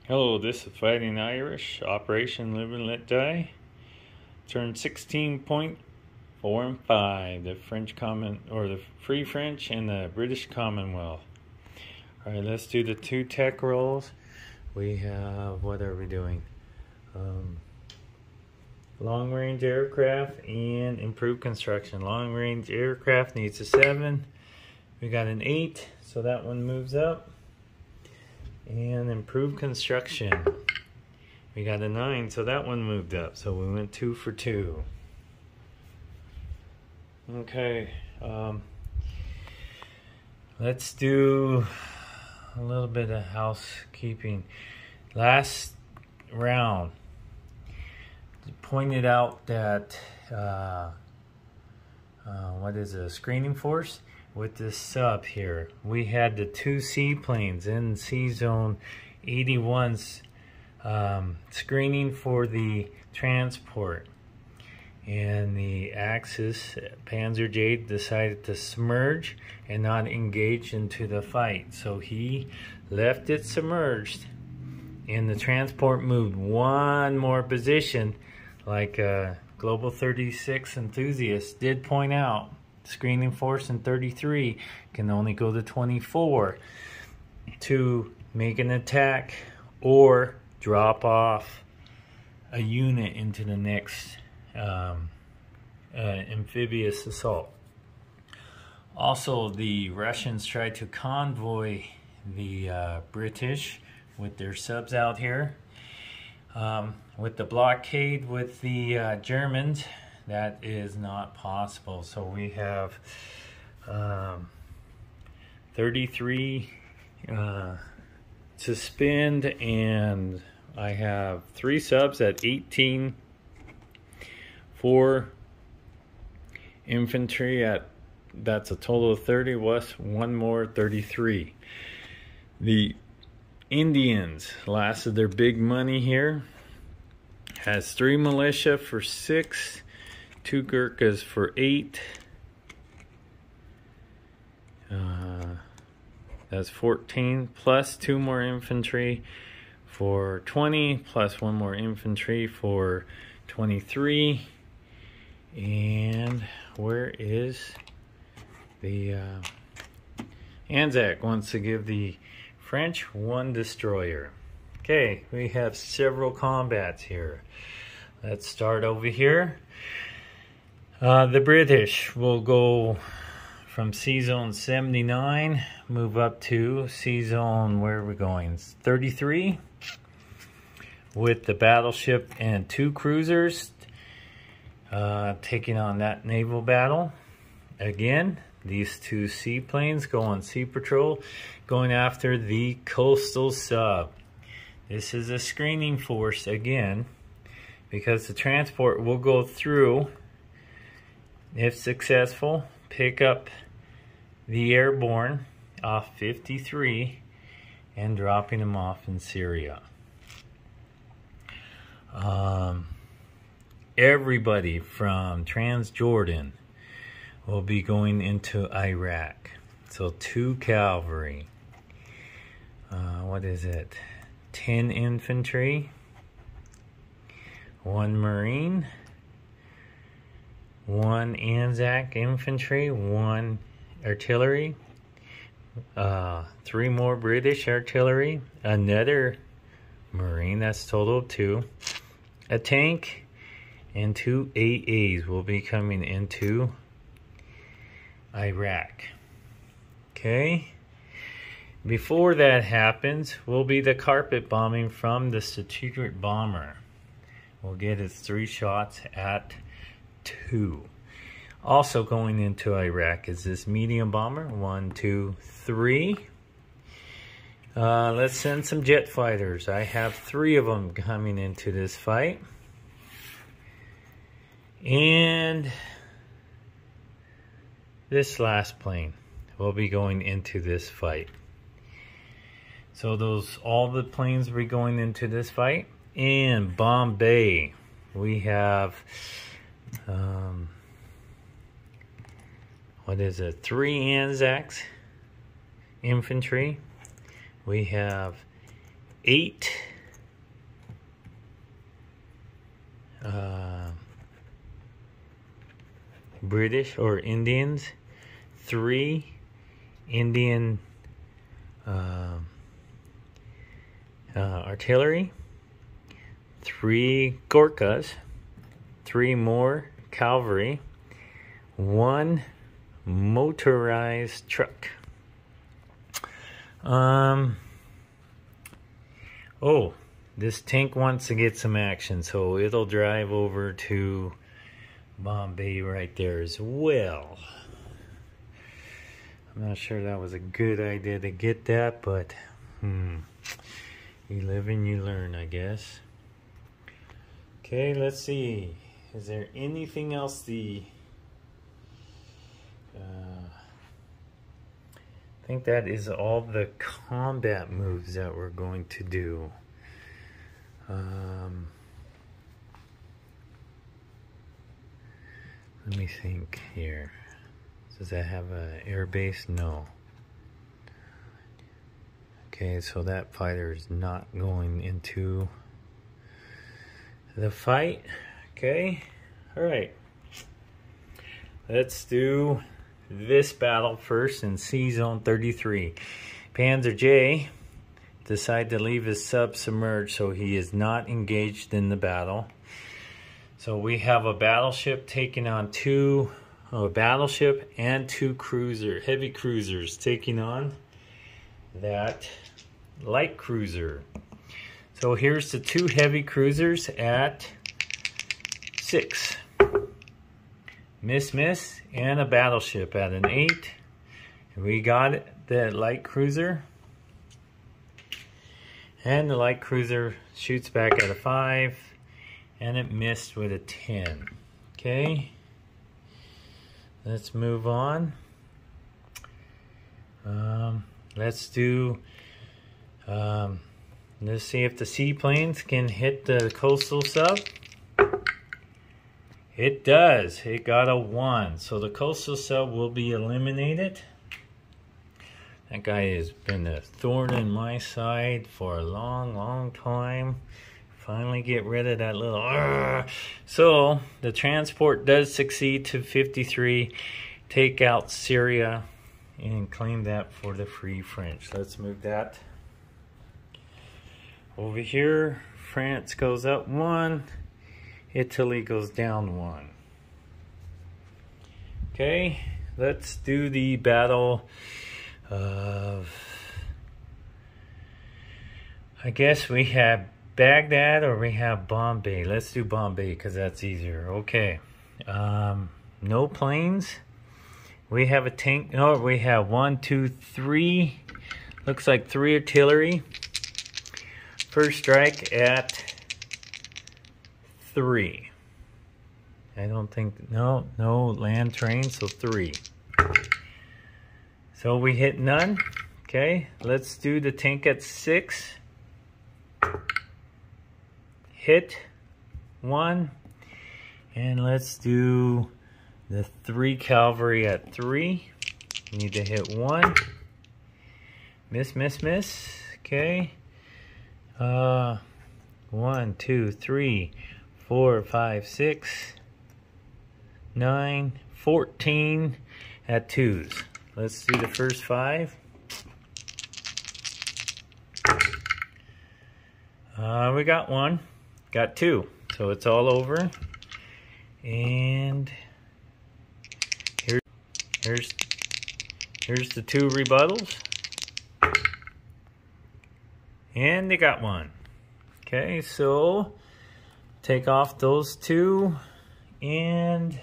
Hello, this is Fighting Irish, Operation Live and Let Die. Turn 16.4 and 5, the French the Free French and the British Commonwealth. Alright, let's do the two tech rolls. We have, what are we doing? Long range aircraft and improved construction. Long range aircraft needs a 7. We got an 8, so that one moves up. And improved construction, we got a 9, so that one moved up, so we went 2 for 2. Okay, let's do a little bit of housekeeping. Last round pointed out that what is it, a screening force with this sub here. We had the 2 seaplanes in C Zone 81's screening for the transport, and the Axis Panzer Jade decided to submerge and not engage into the fight, so he left it submerged, and the transport moved one more position, like Global 36 enthusiast did point out. Screening force in 33 can only go to 24 to make an attack or drop off a unit into the next amphibious assault. Also, the Russians tried to convoy the British with their subs out here. With the blockade with the Germans, that is not possible. So we have 33 to spend, and I have 3 subs at 18, 4 infantry at, that's a total of 30, plus 1 more, 33. The Indians, last of their big money here, has 3 militia for 6, 2 Gurkhas for 8. That's 14, plus 2 more infantry for 20, plus 1 more infantry for 23. And where is the Anzac wants to give the French 1 destroyer. Okay, we have several combats here. Let's start over here. The British will go from C Zone 79, move up to C Zone, where are we going? 33, with the battleship and 2 cruisers taking on that naval battle. Again, these 2 seaplanes go on sea patrol, going after the coastal sub. This is a screening force again, because the transport will go through, if successful, pick up the airborne off 53 and dropping them off in Syria. Everybody from Transjordan will be going into Iraq. So 2 cavalry. What is it? 10 infantry, 1 marine, 1 Anzac infantry, 1 artillery, 3 more British artillery, another marine, that's total of 2, a tank, and 2 AAs will be coming into Iraq. Okay. Before that happens will be the carpet bombing from the strategic bomber. We'll get its 3 shots at 2. Also going into Iraq is this medium bomber. 1, 2, 3. Let's send some jet fighters. I have 3 of them coming into this fight. And this last plane will be going into this fight. So all the planes will be going into this fight. In Bombay, we have what is it? 3 Anzacs infantry. We have 8 British or Indians, 3 Indian artillery, 3 Gurkhas, 3 more cavalry, 1 motorized truck. Oh, this tank wants to get some action, so it'll drive over to Bombay right there as well. I'm not sure that was a good idea to get that, but you live and you learn, I guess. Okay, let's see. Is there anything else I think that is all the combat moves that we're going to do. Let me think here. Does that have an air base? No. Okay, so that fighter is not going into the fight. Okay, all right. Let's do this battle first in C Zone 33. Panzer J decided to leave his sub submerged, so he is not engaged in the battle. So we have a battleship taking on a battleship and 2 heavy cruisers taking on that light cruiser. So here's the 2 heavy cruisers at 6. Miss, and a battleship at an 8. We got it, the light cruiser. And the light cruiser shoots back at a 5. And it missed with a 10. Okay. Let's move on. Let's do... let's see if the seaplanes can hit the coastal sub. It does. It got a 1. So the coastal sub will be eliminated. That guy has been a thorn in my side for a long time. Finally get rid of that little... So the transport does succeed to 53. Take out Syria and claim that for the Free French. Let's move that. Over here, France goes up 1. Italy goes down 1. Okay, let's do the battle of... I guess we have Baghdad or we have Bombay. Let's do Bombay because that's easier. Okay. No planes. We have a tank. No, we have 1, 2, 3. Looks like 3 artillery. First strike at 3. I don't think, no land train, so 3. So we hit none. Okay, let's do the tank at 6. Hit 1. And let's do the 3 cavalry at 3. Need to hit 1. Miss. Okay. 1, 2, 3, 4, 5, 6, 9, 14 at 2s. Let's do the first 5. We got 1, got 2, so it's all over. And here's the 2 rebuttals. And they got 1. Okay, so take off those 2 and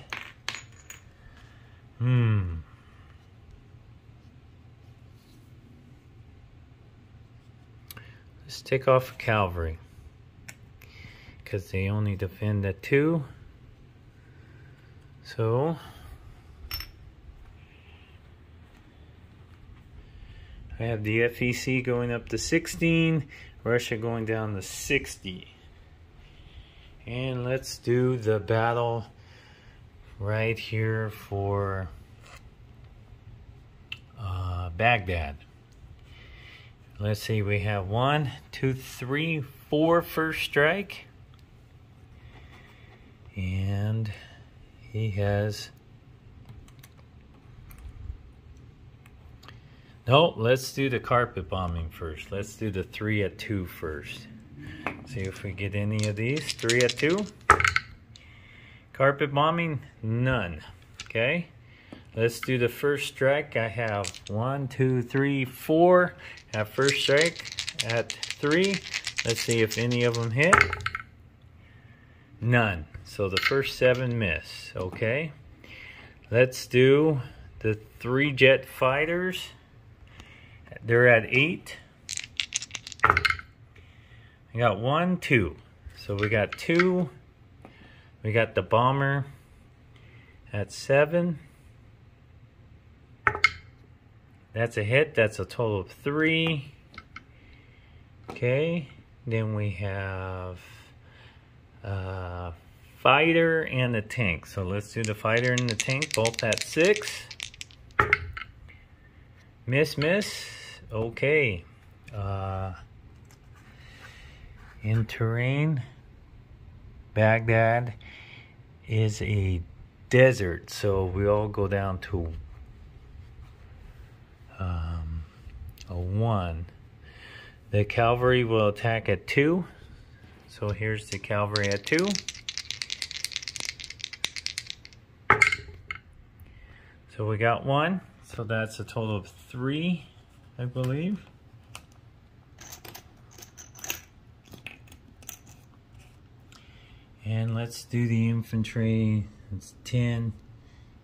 let's take off cavalry because they only defend at 2. So I have the FEC going up to 16, Russia going down to 60. And let's do the battle right here for Baghdad. Let's see, we have 1, 2, 3, 4 first strike. And he has No, let's do the carpet bombing first. Let's do the 3 at 2 first. See if we get any of these. 3 at 2. Carpet bombing, none. Okay, let's do the first strike. I have 1, 2, 3, 4. Have first strike at 3. Let's see if any of them hit. None. So the first 7 miss. Okay, let's do the 3 jet fighters. They're at 8. I got 1, 2. So we got 2. We got the bomber at 7. That's a hit. That's a total of 3. Okay. Then we have fighter and the tank. So let's do the fighter and the tank, both at 6. Miss, miss. Okay. In terrain, Baghdad is a desert, so we all go down to a 1. The cavalry will attack at 2. So here's the cavalry at 2. So we got 1. So that's a total of 3, I believe. And let's do the infantry. It's 10,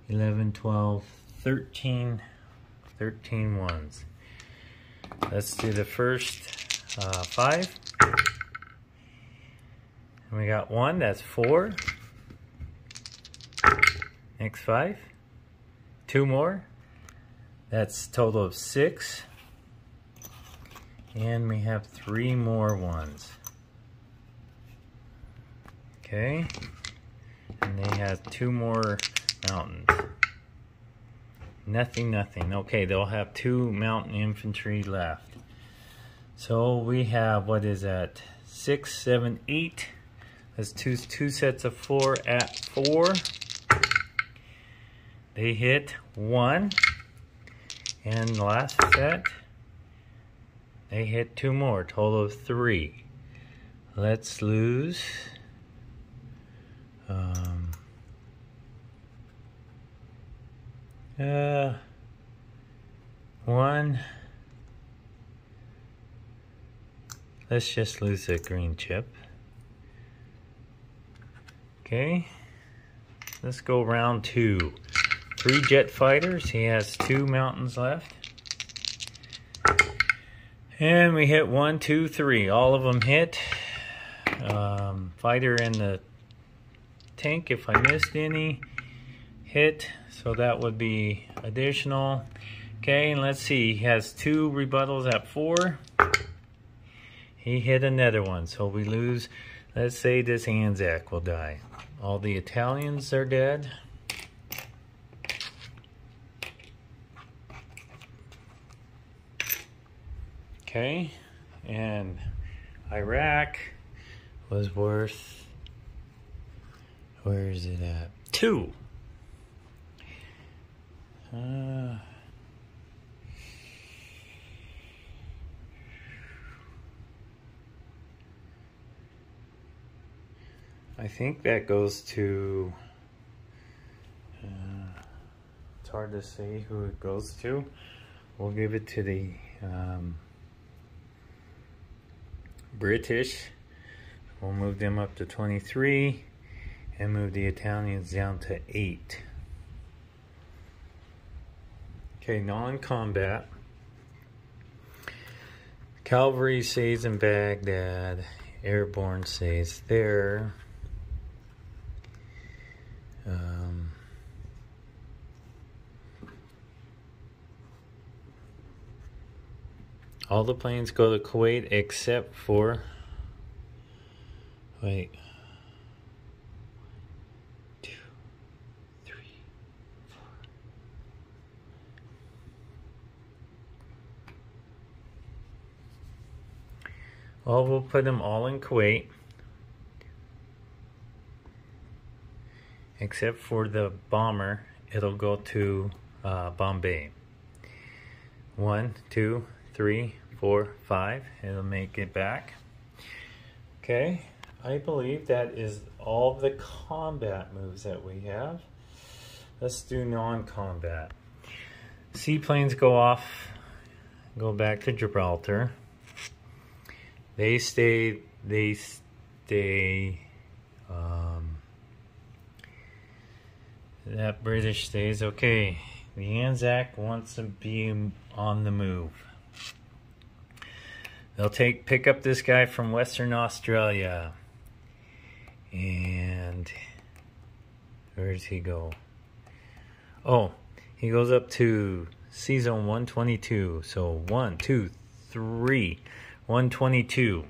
11, 12, 13 ones. Let's do the first 5. And we got 1, that's 4. Next 5. 2 more. That's a total of 6. And we have 3 more ones. Okay. And they have 2 more mountains. Nothing, nothing. Okay, they'll have 2 mountain infantry left. So we have, what is that? 6, 7, 8. That's two sets of 4 at 4. They hit 1. And the last set, they hit 2 more. Total of 3. Let's lose. 1. Let's just lose the green chip. Okay. Let's go round 2. 3 jet fighters. He has 2 mountains left. And we hit 1, 2, 3. All of them hit. Fighter and the tank, if I missed any, hit. So that would be additional. Okay, and let's see. He has 2 rebuttals at 4. He hit another one. So we lose. Let's say this Anzac will die. All the Italians are dead. Okay, and Iraq was worth, where is it at? 2. I think that goes to, it's hard to say who it goes to. We'll give it to the British. We'll move them up to 23 and move the Italians down to 8. Okay, non-combat. Cavalry stays in Baghdad. Airborne stays there. All the planes go to Kuwait except for, wait, 2, 3, 4. Well, we'll put them all in Kuwait except for the bomber. It'll go to Bombay. 1, 2, 3, 4, 5. It'll make it back. Okay, I believe that is all the combat moves that we have. Let's do non-combat. Seaplanes go off, go back to Gibraltar. They stay, that British stays. Okay, the Anzac wants to be on the move. They'll pick up this guy from Western Australia. And where does he go? Oh, he goes up to Sea Zone 122. So 1, 2, 3, 122.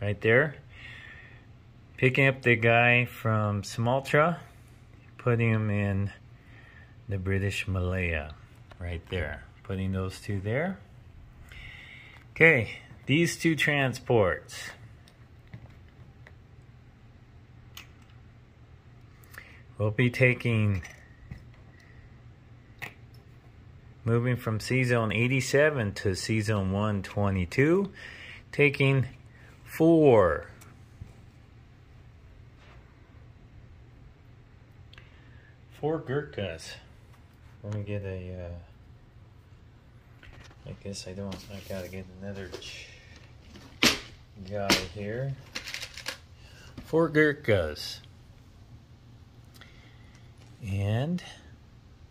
Right there. Picking up the guy from Sumatra, putting him in the British Malaya. Right there. Putting those two there. Okay, these two transports. We'll be moving from Sea Zone 87 to Sea Zone 122, taking 4 Gurkhas. Let me get a, I guess I gotta get another guy here. 4 Gurkhas. And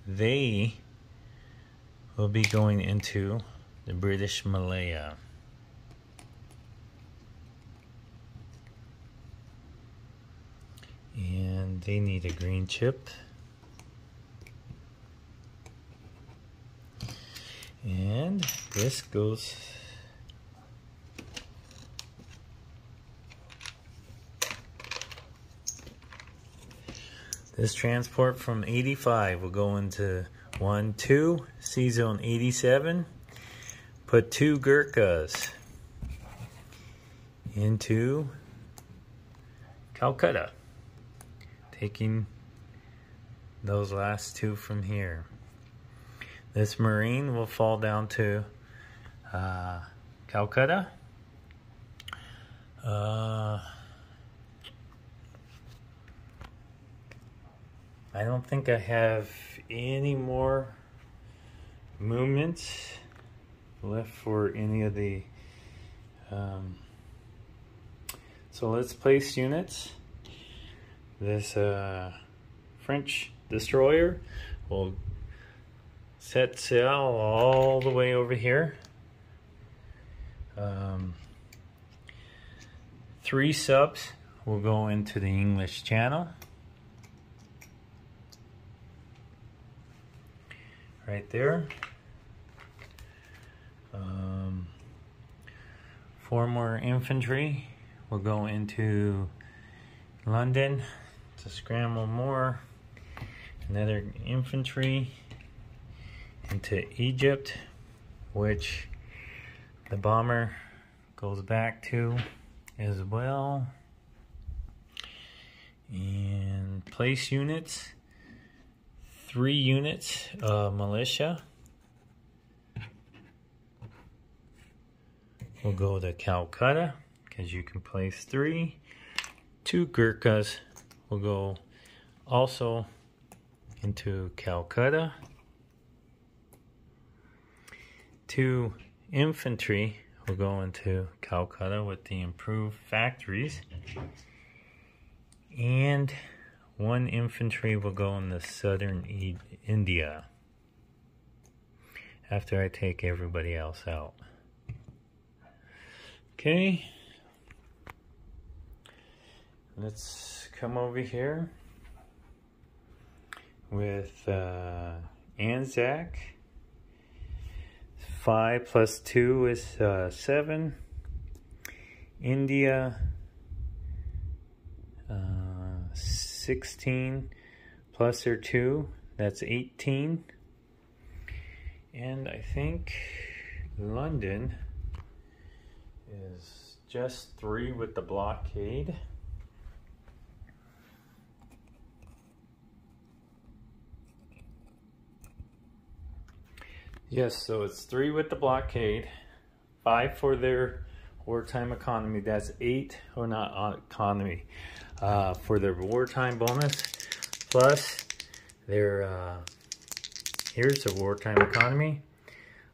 they will be going into the British Malaya. And they need a green chip. And this goes this transport from 85 will go into 1, 2, Sea Zone 87. Put 2 Gurkhas into Calcutta, taking those last 2 from here. This Marine will fall down to Calcutta. I don't think I have any more movements left for any of the so let's place units. This French destroyer will set sail all the way over here. 3 subs will go into the English Channel. Right there. 4 more infantry will go into London to scramble more. Another infantry into Egypt, which the bomber goes back to as well. And place units. 3 units militia will go to Calcutta, because you can place 3. 2 Gurkhas will go also into Calcutta. 2 infantry will go into Calcutta with the improved factories. And 1 infantry will go in the southern India after I take everybody else out. Okay, let's come over here with Anzac. 5 plus 2 is 7. India 16 plus their 2, that's 18. And I think London is just 3 with the blockade. Yes, so it's 3 with the blockade, 5 for their wartime economy. That's 8, or not economy, for their wartime bonus. Plus their, here's the wartime economy.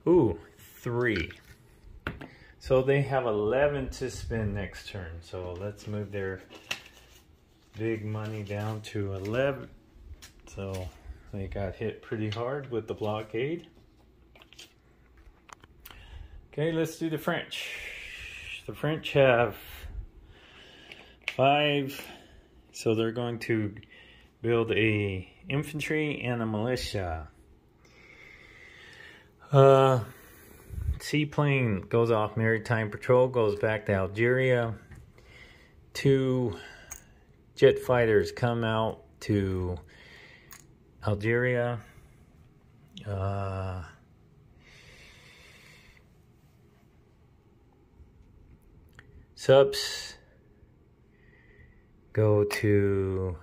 Ooh, 3. So they have 11 to spend next turn. So let's move their big money down to 11. So they got hit pretty hard with the blockade. Okay, let's do the French. The French have 5, so they're going to build a infantry and a militia. Seaplane goes off maritime patrol, goes back to Algeria. 2 jet fighters come out to Algeria. Subs go to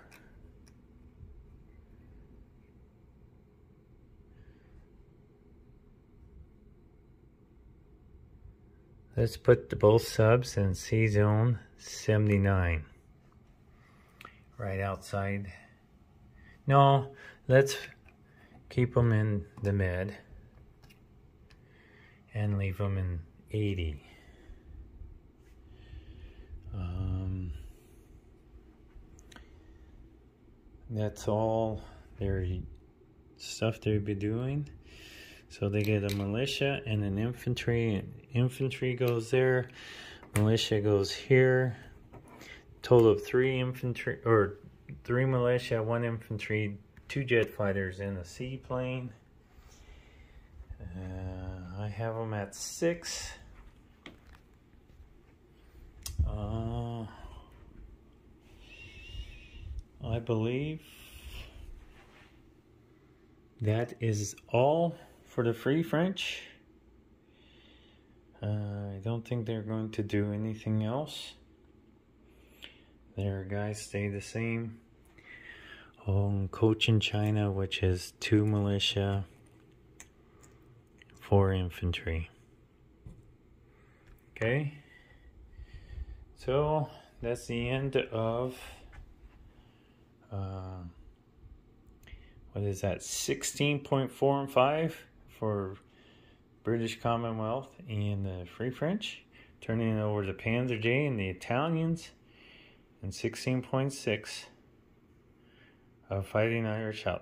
let's put both subs in C zone 79 right outside. No, let's keep them in the mid and leave them in 80. That's all their stuff they'll be doing. So they get a militia and an infantry. Infantry goes there, militia goes here. Total of 3 infantry, or 3 militia, 1 infantry, 2 jet fighters, and a seaplane. I have them at 6. I believe that is all for the Free French. I don't think they're going to do anything else. Their guys stay the same. Coach in China, which is 2 militia, 4 infantry. Okay, so that's the end of what is that, 16.4 and 5 for British Commonwealth and the Free French, turning it over to Panzer J and the Italians, and 16.6 of Fighting Irish Out.